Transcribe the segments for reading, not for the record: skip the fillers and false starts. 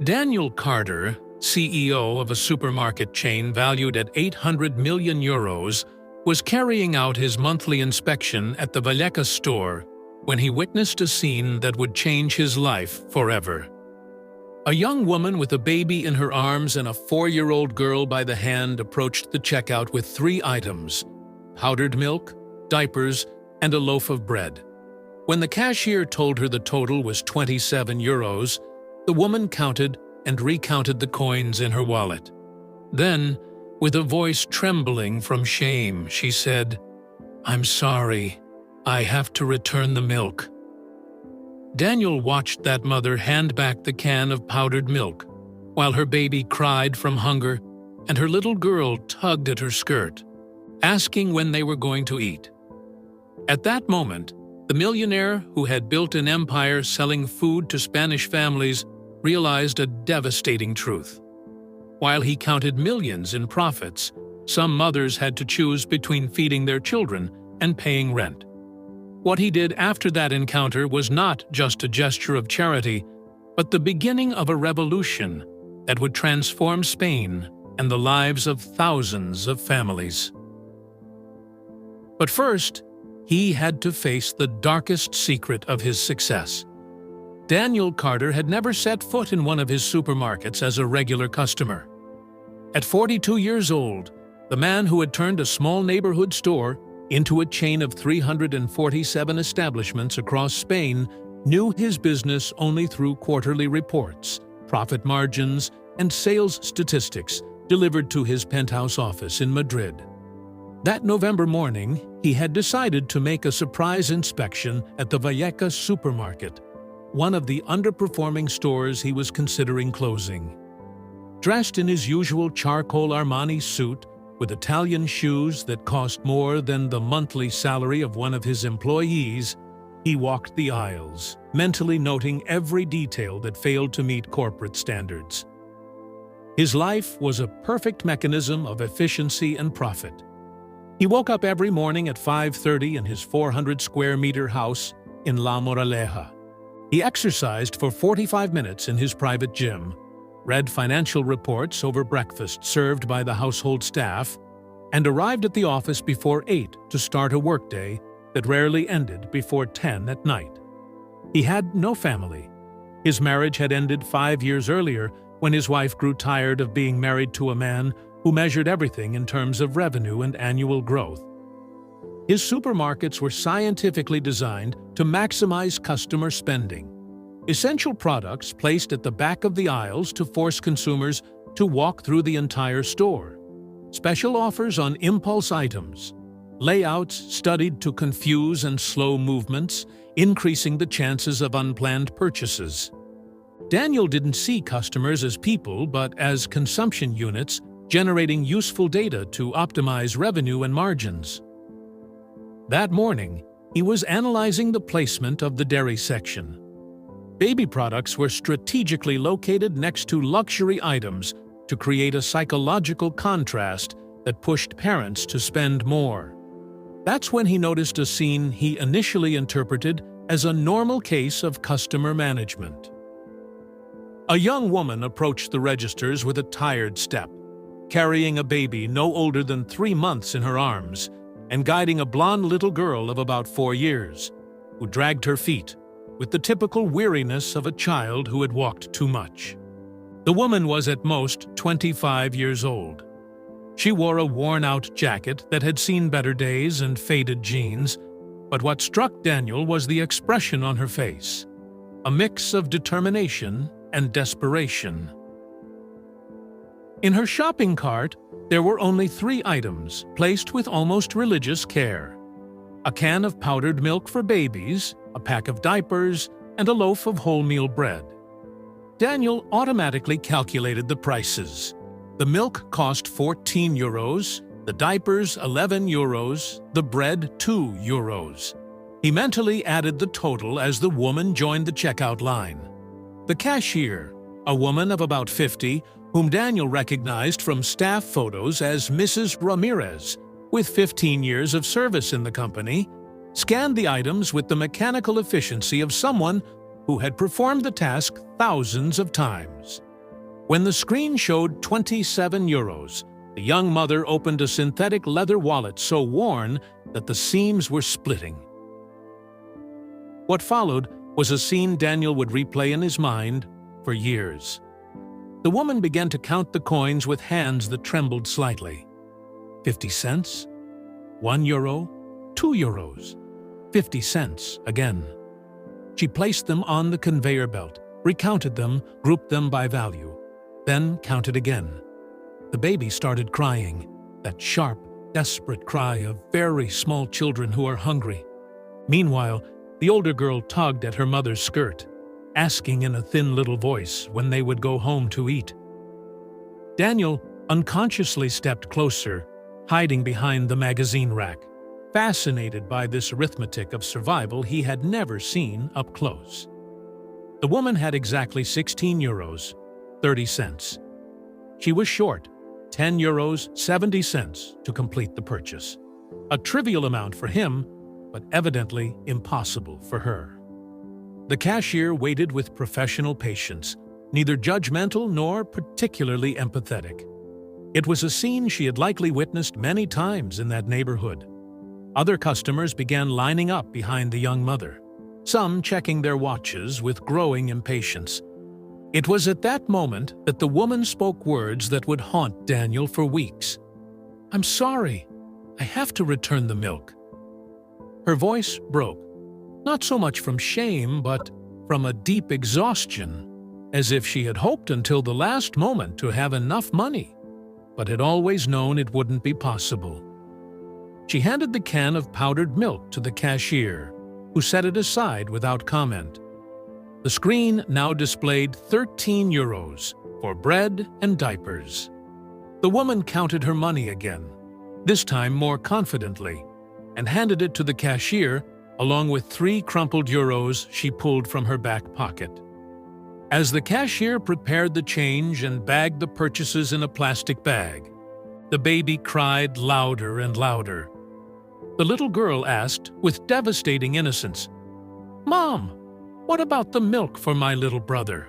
Daniel Carter, CEO of a supermarket chain valued at 800 million euros, was carrying out his monthly inspection at the Vallecas store when he witnessed a scene that would change his life forever. A young woman with a baby in her arms and a 4-year-old girl by the hand approached the checkout with 3 items: powdered milk, diapers, and a loaf of bread. When the cashier told her the total was 27 euros, the woman counted and recounted the coins in her wallet. Then, with a voice trembling from shame, she said, "I'm sorry. I have to return the milk." Daniel watched that mother hand back the can of powdered milk, while her baby cried from hunger and her little girl tugged at her skirt, asking when they were going to eat. At that moment, the millionaire who had built an empire selling food to Spanish families realized a devastating truth. While he counted millions in profits, some mothers had to choose between feeding their children and paying rent. What he did after that encounter was not just a gesture of charity, but the beginning of a revolution that would transform Spain and the lives of thousands of families. But first, he had to face the darkest secret of his success. Daniel Carter had never set foot in one of his supermarkets as a regular customer. At 42 years old, the man who had turned a small neighborhood store into a chain of 347 establishments across Spain knew his business only through quarterly reports, profit margins, and sales statistics delivered to his penthouse office in Madrid. That November morning, he had decided to make a surprise inspection at the Vallecas supermarket, one of the underperforming stores he was considering closing. Dressed in his usual charcoal Armani suit, with Italian shoes that cost more than the monthly salary of one of his employees, he walked the aisles, mentally noting every detail that failed to meet corporate standards. His life was a perfect mechanism of efficiency and profit. He woke up every morning at 5:30 in his 400-square-meter house in La Moraleja. He exercised for 45 minutes in his private gym, read financial reports over breakfast served by the household staff, and arrived at the office before 8 to start a workday that rarely ended before 10 at night. He had no family. His marriage had ended 5 years earlier when his wife grew tired of being married to a man who measured everything in terms of revenue and annual growth. His supermarkets were scientifically designed to maximize customer spending. Essential products placed at the back of the aisles to force consumers to walk through the entire store. Special offers on impulse items. Layouts studied to confuse and slow movements, increasing the chances of unplanned purchases. Daniel didn't see customers as people but as consumption units, generating useful data to optimize revenue and margins. That morning, he was analyzing the placement of the dairy section. Baby products were strategically located next to luxury items to create a psychological contrast that pushed parents to spend more. That's when he noticed a scene he initially interpreted as a normal case of customer management. A young woman approached the registers with a tired step, carrying a baby no older than 3 months in her arms, and guiding a blonde little girl of about 4 years, who dragged her feet with the typical weariness of a child who had walked too much. The woman was at most 25 years old. She wore a worn-out jacket that had seen better days and faded jeans, but what struck Daniel was the expression on her face, a mix of determination and desperation. In her shopping cart, there were only 3 items, placed with almost religious care: a can of powdered milk for babies, a pack of diapers, and a loaf of wholemeal bread. Daniel automatically calculated the prices. The milk cost 14 euros, the diapers 11 euros, the bread 2 euros. He mentally added the total as the woman joined the checkout line. The cashier, a woman of about 50, whom Daniel recognized from staff photos as Mrs. Ramirez, with 15 years of service in the company, scanned the items with the mechanical efficiency of someone who had performed the task thousands of times. When the screen showed 27 euros, the young mother opened a synthetic leather wallet so worn that the seams were splitting. What followed was a scene Daniel would replay in his mind for years. The woman began to count the coins with hands that trembled slightly. 50 cents, 1 euro, 2 euros, 50 cents again. She placed them on the conveyor belt, recounted them, grouped them by value, then counted again. The baby started crying, that sharp, desperate cry of very small children who are hungry. Meanwhile, the older girl tugged at her mother's skirt, asking in a thin little voice when they would go home to eat. Daniel unconsciously stepped closer, hiding behind the magazine rack, fascinated by this arithmetic of survival he had never seen up close. The woman had exactly 16 euros, 30 cents. She was short 10 euros, 70 cents to complete the purchase. A trivial amount for him, but evidently impossible for her. The cashier waited with professional patience, neither judgmental nor particularly empathetic. It was a scene she had likely witnessed many times in that neighborhood. Other customers began lining up behind the young mother, some checking their watches with growing impatience. It was at that moment that the woman spoke words that would haunt Daniel for weeks. "I'm sorry. I have to return the milk." Her voice broke, not so much from shame, but from a deep exhaustion, as if she had hoped until the last moment to have enough money, but had always known it wouldn't be possible. She handed the can of powdered milk to the cashier, who set it aside without comment. The screen now displayed 13 euros for bread and diapers. The woman counted her money again, this time more confidently, and handed it to the cashier along with 3 crumpled euros she pulled from her back pocket. As the cashier prepared the change and bagged the purchases in a plastic bag, the baby cried louder and louder. The little girl asked, with devastating innocence, "Mom, what about the milk for my little brother?"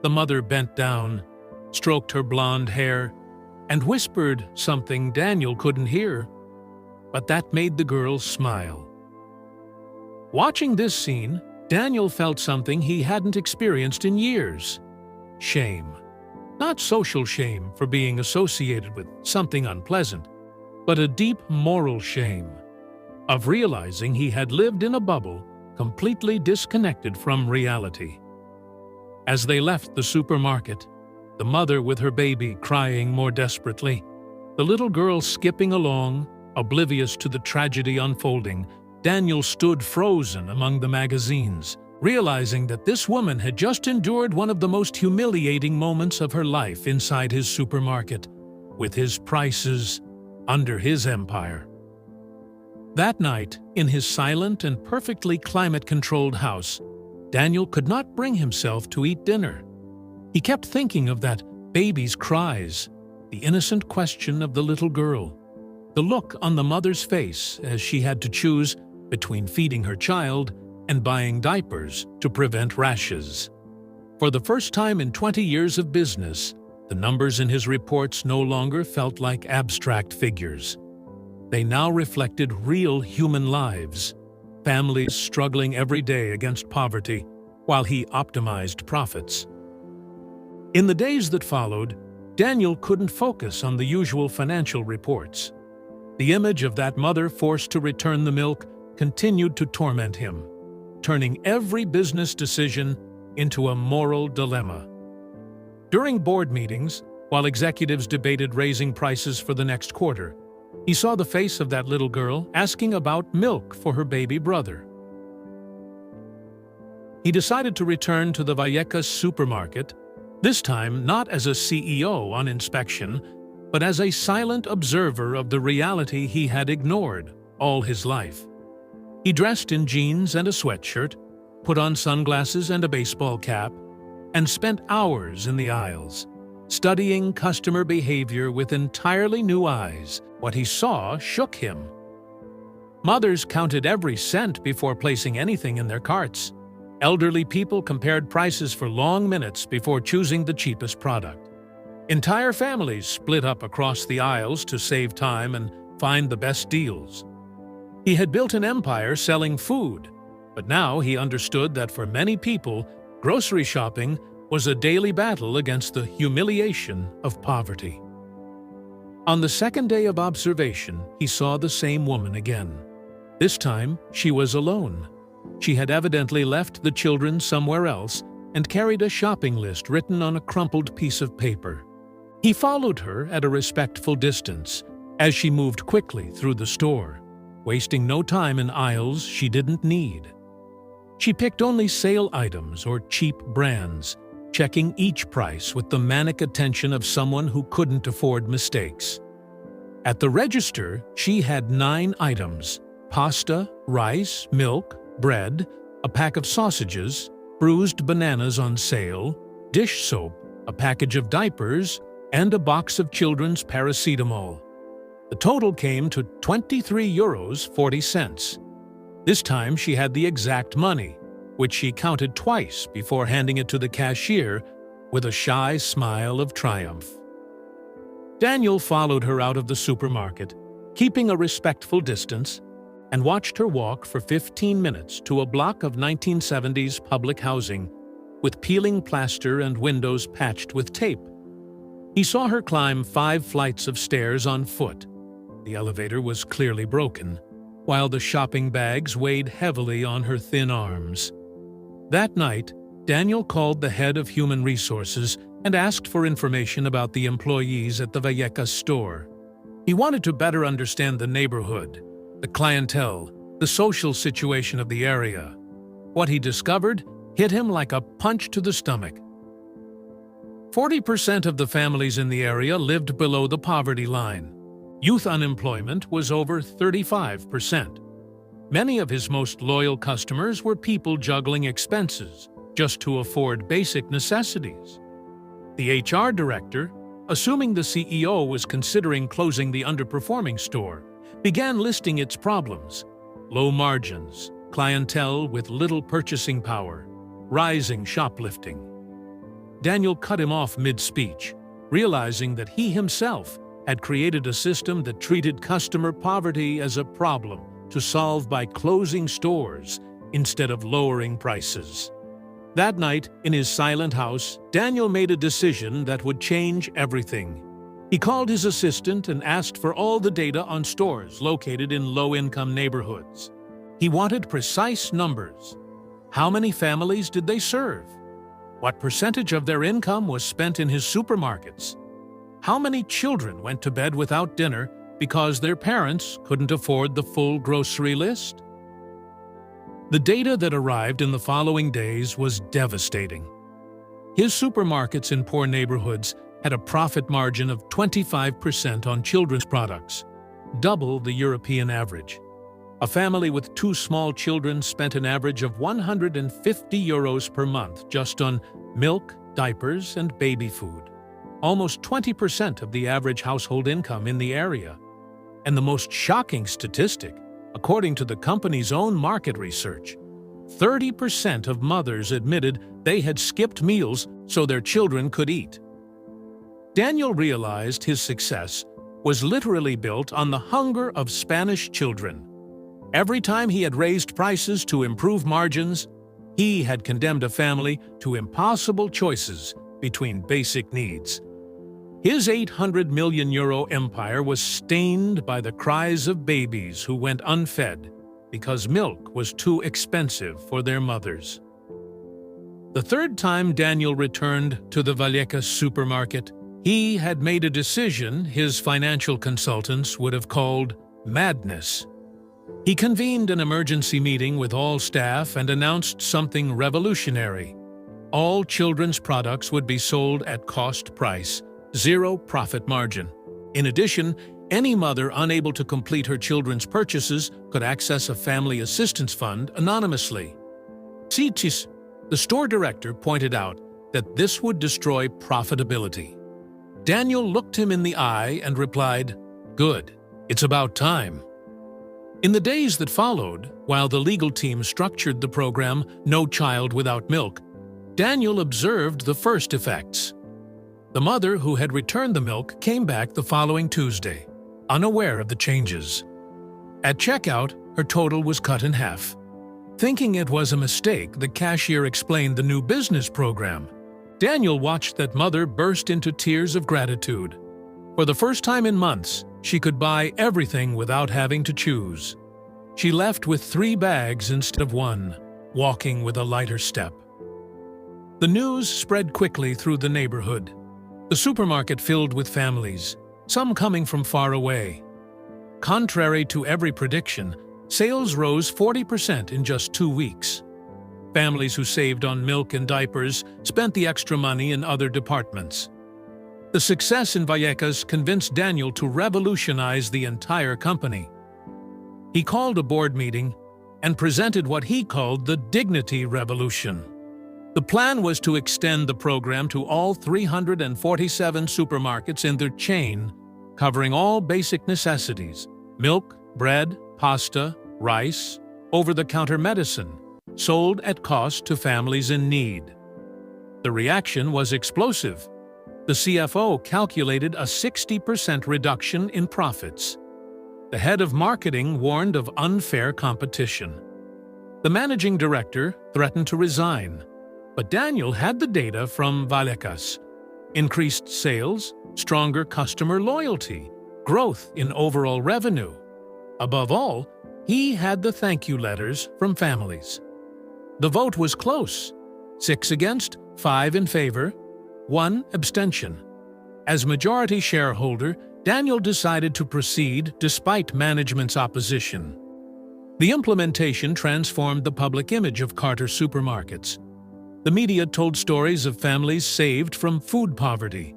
The mother bent down, stroked her blonde hair, and whispered something Daniel couldn't hear, but that made the girl smile. Watching this scene, Daniel felt something he hadn't experienced in years: shame. Not social shame for being associated with something unpleasant, but a deep moral shame of realizing he had lived in a bubble completely disconnected from reality. As they left the supermarket, the mother with her baby crying more desperately, the little girl skipping along, oblivious to the tragedy unfolding, Daniel stood frozen among the magazines, realizing that this woman had just endured one of the most humiliating moments of her life inside his supermarket, with his prices under his empire. That night, in his silent and perfectly climate-controlled house, Daniel could not bring himself to eat dinner. He kept thinking of that baby's cries, the innocent question of the little girl, the look on the mother's face as she had to choose between feeding her child and buying diapers to prevent rashes. For the first time in 20 years of business, the numbers in his reports no longer felt like abstract figures. They now reflected real human lives, families struggling every day against poverty, while he optimized profits. In the days that followed, Daniel couldn't focus on the usual financial reports. The image of that mother forced to return the milk continued to torment him, turning every business decision into a moral dilemma. During board meetings, while executives debated raising prices for the next quarter, he saw the face of that little girl asking about milk for her baby brother. He decided to return to the Vallecas supermarket, this time not as a CEO on inspection, but as a silent observer of the reality he had ignored all his life. He dressed in jeans and a sweatshirt, put on sunglasses and a baseball cap, and spent hours in the aisles, studying customer behavior with entirely new eyes. What he saw shook him. Mothers counted every cent before placing anything in their carts, Elderly people compared prices for long minutes before choosing the cheapest product. Entire families split up across the aisles to save time and find the best deals. He had built an empire selling food, but now he understood that for many people, grocery shopping was a daily battle against the humiliation of poverty. On the second day of observation, he saw the same woman again. This time, she was alone. She had evidently left the children somewhere else and carried a shopping list written on a crumpled piece of paper. He followed her at a respectful distance as she moved quickly through the store, wasting no time in aisles she didn't need. She picked only sale items or cheap brands, checking each price with the manic attention of someone who couldn't afford mistakes. At the register, she had 9 items: pasta, rice, milk, bread, a pack of sausages, bruised bananas on sale, dish soap, a package of diapers, and a box of children's paracetamol. The total came to €23.40. This time she had the exact money, which she counted twice before handing it to the cashier with a shy smile of triumph. Daniel followed her out of the supermarket, keeping a respectful distance, and watched her walk for 15 minutes to a block of 1970s public housing with peeling plaster and windows patched with tape. He saw her climb 5 flights of stairs on foot. The elevator was clearly broken, while the shopping bags weighed heavily on her thin arms. That night, Daniel called the head of human resources and asked for information about the employees at the Vallecas store. He wanted to better understand the neighborhood, the clientele, the social situation of the area. What he discovered hit him like a punch to the stomach. 40% of the families in the area lived below the poverty line. Youth unemployment was over 35%. Many of his most loyal customers were people juggling expenses just to afford basic necessities. The HR director, assuming the CEO was considering closing the underperforming store, began listing its problems: low margins, clientele with little purchasing power, rising shoplifting. Daniel cut him off mid-speech, realizing that he himself had created a system that treated customer poverty as a problem to solve by closing stores instead of lowering prices. That night, in his silent house, Daniel made a decision that would change everything. He called his assistant and asked for all the data on stores located in low-income neighborhoods. He wanted precise numbers. How many families did they serve? What percentage of their income was spent in his supermarkets? How many children went to bed without dinner because their parents couldn't afford the full grocery list? The data that arrived in the following days was devastating. His supermarkets in poor neighborhoods had a profit margin of 25% on children's products, double the European average. A family with 2 small children spent an average of €150 per month just on milk, diapers, and baby food, almost 20% of the average household income in the area. And the most shocking statistic, according to the company's own market research, 30% of mothers admitted they had skipped meals so their children could eat. Daniel realized his success was literally built on the hunger of Spanish children. Every time he had raised prices to improve margins, he had condemned a family to impossible choices between basic needs. His €800 million empire was stained by the cries of babies who went unfed because milk was too expensive for their mothers. The third time Daniel returned to the Vallecas supermarket, he had made a decision his financial consultants would have called madness. He convened an emergency meeting with all staff and announced something revolutionary. All children's products would be sold at cost price, 0 profit margin. In addition, any mother unable to complete her children's purchases could access a family assistance fund anonymously. The store director pointed out that this would destroy profitability. Daniel looked him in the eye and replied, "Good, it's about time." In the days that followed, while the legal team structured the program No Child Without Milk, Daniel observed the first effects. The mother who had returned the milk came back the following Tuesday, unaware of the changes. At checkout, her total was cut in half. Thinking it was a mistake, the cashier explained the new business program. Daniel watched that mother burst into tears of gratitude. For the first time in months, she could buy everything without having to choose. She left with 3 bags instead of 1, walking with a lighter step. The news spread quickly through the neighborhood. The supermarket filled with families, some coming from far away. Contrary to every prediction, sales rose 40% in just 2 weeks. Families who saved on milk and diapers spent the extra money in other departments. The success in Vallecas convinced Daniel to revolutionize the entire company. He called a board meeting and presented what he called the Dignity Revolution. The plan was to extend the program to all 347 supermarkets in their chain, covering all basic necessities: milk, bread, pasta, rice, over-the-counter medicine, sold at cost to families in need. The reaction was explosive. The CFO calculated a 60% reduction in profits. The head of marketing warned of unfair competition. The managing director threatened to resign. But Daniel had the data from Vallecas: increased sales, stronger customer loyalty, growth in overall revenue. Above all, he had the thank you letters from families. The vote was close: 6 against, 5 in favor, 1 abstention. As majority shareholder, Daniel decided to proceed despite management's opposition. The implementation transformed the public image of Carter supermarkets. The media told stories of families saved from food poverty.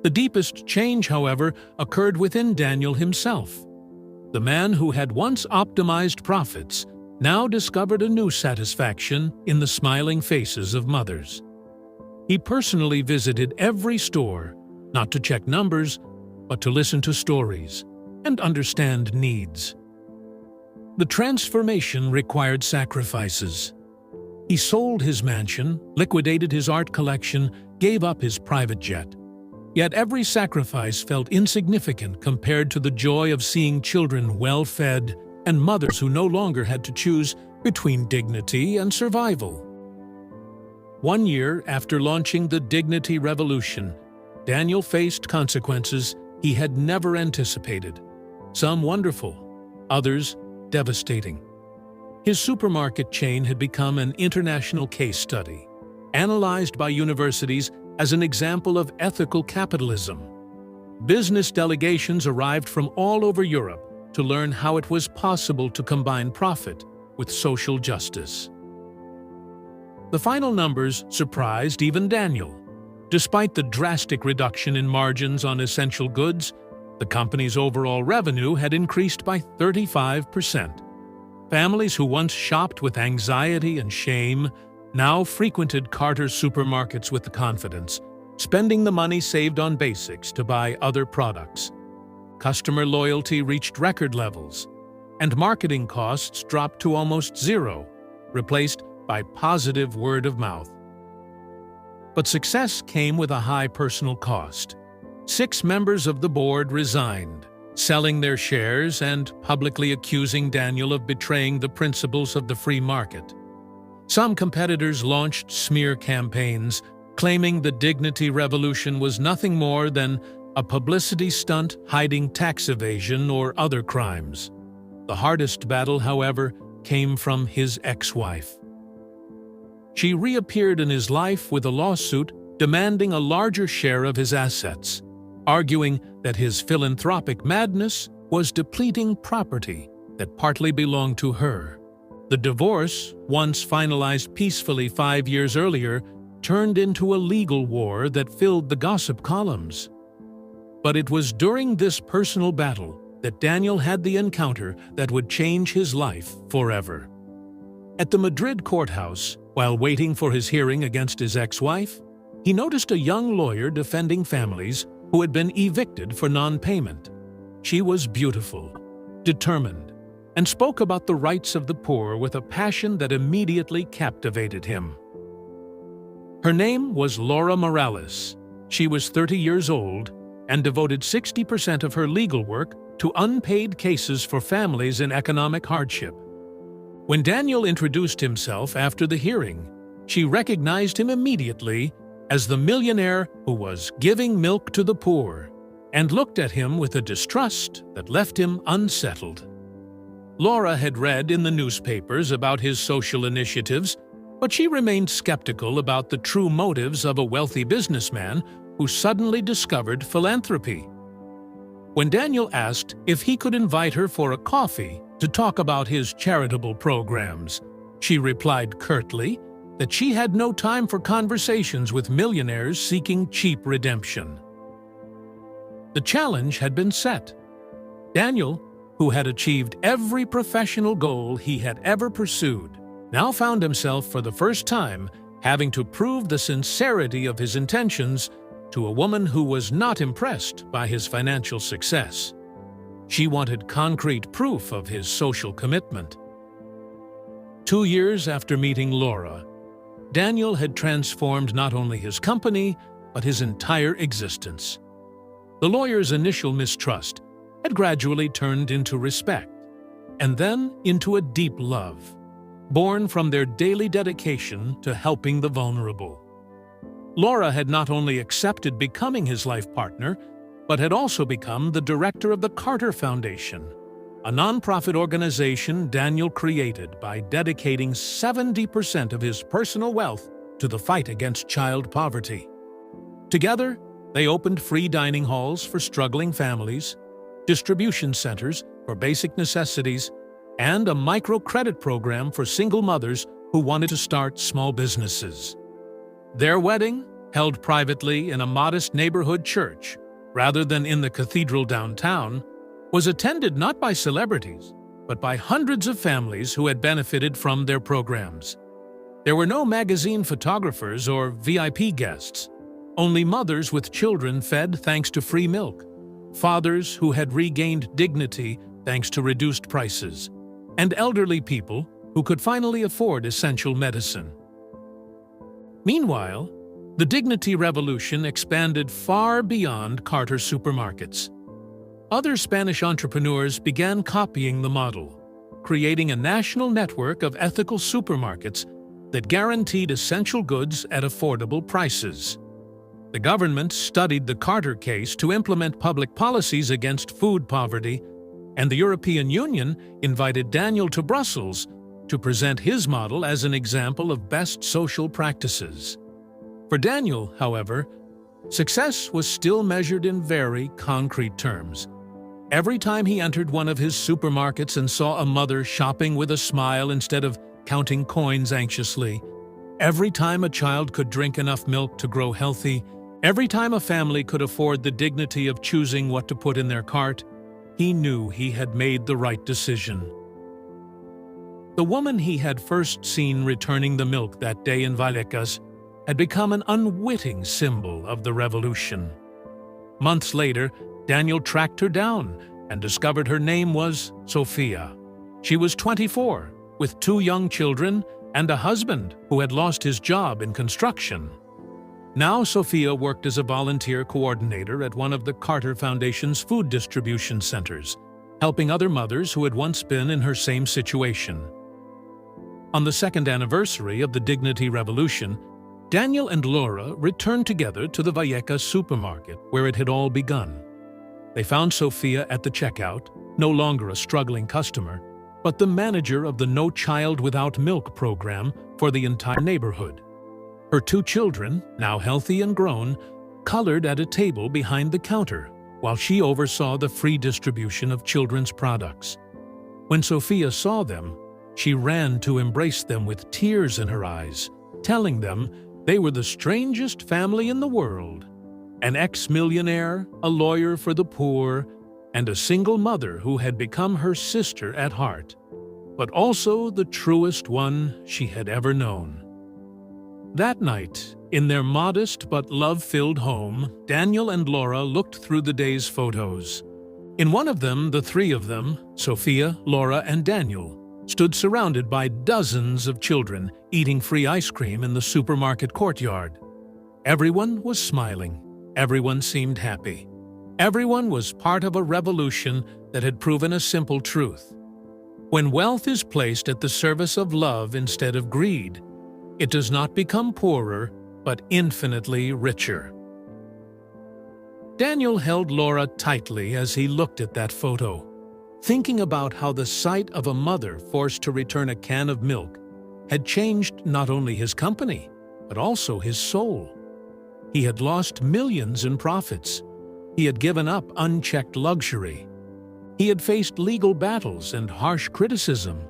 The deepest change, however, occurred within Daniel himself. The man who had once optimized profits now discovered a new satisfaction in the smiling faces of mothers. He personally visited every store, not to check numbers, but to listen to stories and understand needs. The transformation required sacrifices. He sold his mansion, liquidated his art collection, gave up his private jet. Yet every sacrifice felt insignificant compared to the joy of seeing children well-fed and mothers who no longer had to choose between dignity and survival. 1 year after launching the Dignity Revolution, Daniel faced consequences he had never anticipated. Some wonderful, others devastating. His supermarket chain had become an international case study, analyzed by universities as an example of ethical capitalism. Business delegations arrived from all over Europe to learn how it was possible to combine profit with social justice. The final numbers surprised even Daniel. Despite the drastic reduction in margins on essential goods, the company's overall revenue had increased by 35%. Families who once shopped with anxiety and shame now frequented Carter's supermarkets with confidence, spending the money saved on basics to buy other products. Customer loyalty reached record levels, and marketing costs dropped to almost zero, replaced by positive word of mouth. But success came with a high personal cost. 6 members of the board resigned, selling their shares and publicly accusing Daniel of betraying the principles of the free market. Some competitors launched smear campaigns, claiming the Dignity Revolution was nothing more than a publicity stunt hiding tax evasion or other crimes. The hardest battle, however, came from his ex-wife. She reappeared in his life with a lawsuit demanding a larger share of his assets, arguing that his philanthropic madness was depleting property that partly belonged to her. The divorce, once finalized peacefully 5 years earlier, turned into a legal war that filled the gossip columns. But it was during this personal battle that Daniel had the encounter that would change his life forever. At the Madrid courthouse, while waiting for his hearing against his ex-wife, he noticed a young lawyer defending families who had been evicted for non-payment. She was beautiful, determined, and spoke about the rights of the poor with a passion that immediately captivated him. Her name was Laura Morales. She was 30 years old and devoted 60% of her legal work to unpaid cases for families in economic hardship. When Daniel introduced himself after the hearing, she recognized him immediately as the millionaire who was giving milk to the poor, and looked at him with a distrust that left him unsettled. Laura had read in the newspapers about his social initiatives, but she remained skeptical about the true motives of a wealthy businessman who suddenly discovered philanthropy. When Daniel asked if he could invite her for a coffee to talk about his charitable programs, she replied curtly that she had no time for conversations with millionaires seeking cheap redemption. The challenge had been set. Daniel, who had achieved every professional goal he had ever pursued, now found himself for the first time having to prove the sincerity of his intentions to a woman who was not impressed by his financial success. She wanted concrete proof of his social commitment. 2 years after meeting Laura, Daniel had transformed not only his company, but his entire existence. The lawyer's initial mistrust had gradually turned into respect, and then into a deep love, born from their daily dedication to helping the vulnerable. Laura had not only accepted becoming his life partner, but had also become the director of the Carter Foundation, a nonprofit organization Daniel created by dedicating 70% of his personal wealth to the fight against child poverty. Together, they opened free dining halls for struggling families, distribution centers for basic necessities, and a microcredit program for single mothers who wanted to start small businesses. Their wedding, held privately in a modest neighborhood church rather than in the cathedral downtown, was attended not by celebrities, but by hundreds of families who had benefited from their programs. There were no magazine photographers or VIP guests, only mothers with children fed thanks to free milk, fathers who had regained dignity thanks to reduced prices, and elderly people who could finally afford essential medicine. Meanwhile, the dignity revolution expanded far beyond Carter supermarkets. Other Spanish entrepreneurs began copying the model, creating a national network of ethical supermarkets that guaranteed essential goods at affordable prices. The government studied the Carter case to implement public policies against food poverty, and the European Union invited Daniel to Brussels to present his model as an example of best social practices. For Daniel, however, success was still measured in very concrete terms. Every time he entered one of his supermarkets and saw a mother shopping with a smile instead of counting coins anxiously, every time a child could drink enough milk to grow healthy, every time a family could afford the dignity of choosing what to put in their cart, he knew he had made the right decision. The woman he had first seen returning the milk that day in Vallecas had become an unwitting symbol of the revolution. Months later, Daniel tracked her down and discovered her name was Sofia. She was 24, with 2 young children and a husband who had lost his job in construction. Now Sofia worked as a volunteer coordinator at one of the Carter Foundation's food distribution centers, helping other mothers who had once been in her same situation. On the 2nd anniversary of the Dignity Revolution, Daniel and Laura returned together to the Vallecas supermarket where it had all begun. They found Sofia at the checkout, no longer a struggling customer, but the manager of the No Child Without Milk program for the entire neighborhood. Her 2 children, now healthy and grown, colored at a table behind the counter while she oversaw the free distribution of children's products. When Sofia saw them, she ran to embrace them with tears in her eyes, telling them they were the strangest family in the world. An ex-millionaire, a lawyer for the poor, and a single mother who had become her sister at heart, but also the truest one she had ever known. That night, in their modest but love-filled home, Daniel and Laura looked through the day's photos. In one of them, the three of them, Sophia, Laura, and Daniel, stood surrounded by dozens of children eating free ice cream in the supermarket courtyard. Everyone was smiling. Everyone seemed happy. Everyone was part of a revolution that had proven a simple truth. When wealth is placed at the service of love instead of greed, it does not become poorer, but infinitely richer. Daniel held Laura tightly as he looked at that photo, thinking about how the sight of a mother forced to return a can of milk had changed not only his company, but also his soul. He had lost millions in profits. He had given up unchecked luxury. He had faced legal battles and harsh criticism,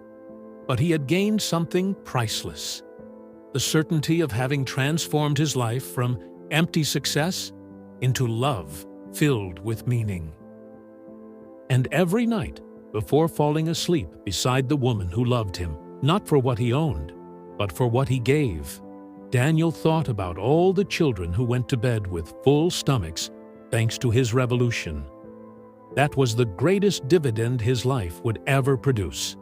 but he had gained something priceless: the certainty of having transformed his life from empty success into love filled with meaning. And every night, before falling asleep beside the woman who loved him, not for what he owned, but for what he gave, Daniel thought about all the children who went to bed with full stomachs thanks to his revolution. That was the greatest dividend his life would ever produce.